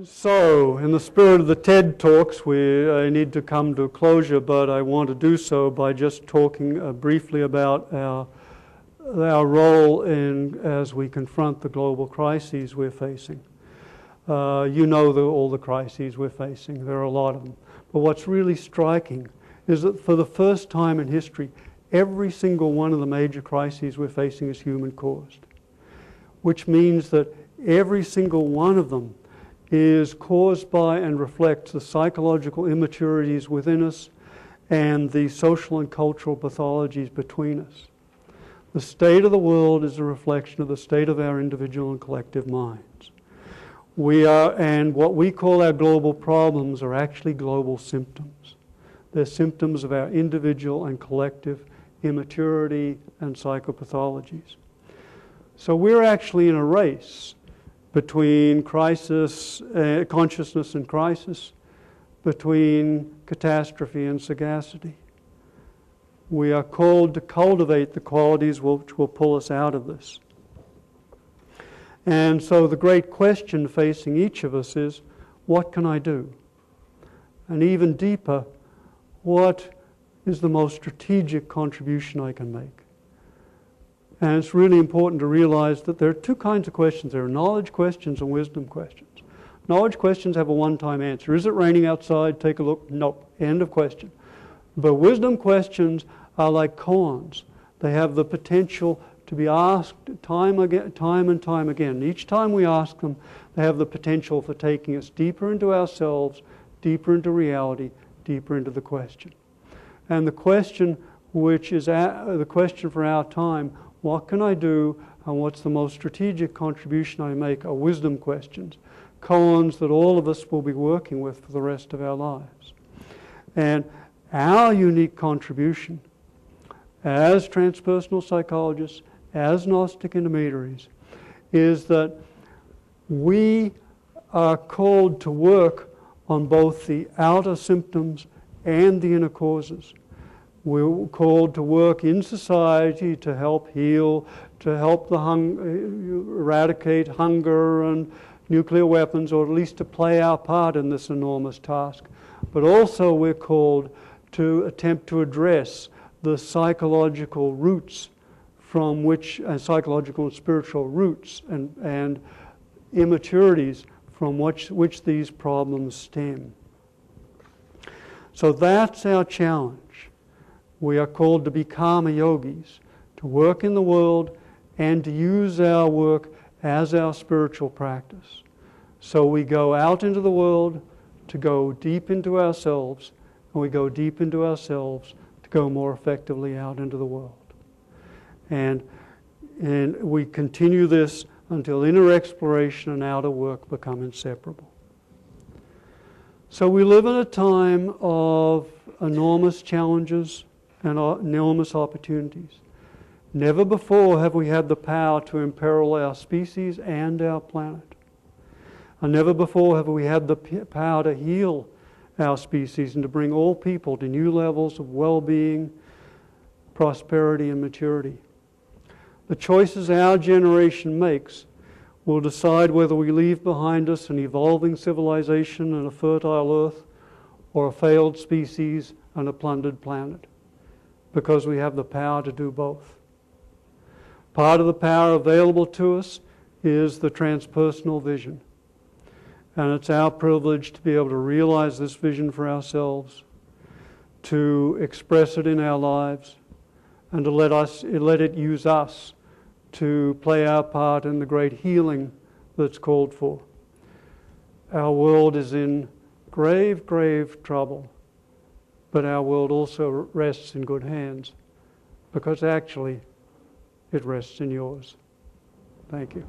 So, in the spirit of the TED Talks, I need to come to a closure, but I want to do so by just talking briefly about our role as we confront the global crises we're facing. You know all the crises we're facing. There are a lot of them. But what's really striking is that for the first time in history, every single one of the major crises we're facing is human-caused, which means that every single one of them is caused by and reflects the psychological immaturities within us and the social and cultural pathologies between us. The state of the world is a reflection of the state of our individual and collective minds. And what we call our global problems are actually global symptoms. They're symptoms of our individual and collective immaturity and psychopathologies. So we're actually in a race between consciousness and crisis, between catastrophe and sagacity. We are called to cultivate the qualities which will pull us out of this. And so the great question facing each of us is, what can I do? And even deeper, what is the most strategic contribution I can make? And it's really important to realize that there are two kinds of questions. There are knowledge questions and wisdom questions. Knowledge questions have a one-time answer. Is it raining outside? Take a look. Nope. End of question. But wisdom questions are like koans. They have the potential to be asked time and time again. Each time we ask them, they have the potential for taking us deeper into ourselves, deeper into reality, deeper into the question. And the question which is the question for our time, what can I do and what's the most strategic contribution I make, are wisdom questions, koans that all of us will be working with for the rest of our lives. And our unique contribution as transpersonal psychologists, as Gnostic intermediaries, is that we are called to work on both the outer symptoms and the inner causes. We're called to work in society to help heal, to help eradicate hunger and nuclear weapons, or at least to play our part in this enormous task. But also we're called to attempt to address the psychological roots from which, psychological and spiritual roots and immaturities from which these problems stem. So that's our challenge. We are called to be karma yogis, to work in the world and to use our work as our spiritual practice. So we go out into the world to go deep into ourselves, and we go deep into ourselves to go more effectively out into the world. And we continue this until inner exploration and outer work become inseparable. So we live in a time of enormous challenges and enormous opportunities. Never before have we had the power to imperil our species and our planet. And never before have we had the power to heal our species and to bring all people to new levels of well-being, prosperity, and maturity. The choices our generation makes will decide whether we leave behind us an evolving civilization and a fertile earth, or a failed species and a plundered planet, because we have the power to do both. Part of the power available to us is the transpersonal vision. And it's our privilege to be able to realize this vision for ourselves, to express it in our lives, and to let it use us to play our part in the great healing that's called for. Our world is in grave, grave trouble, but our world also rests in good hands, because actually it rests in yours. Thank you.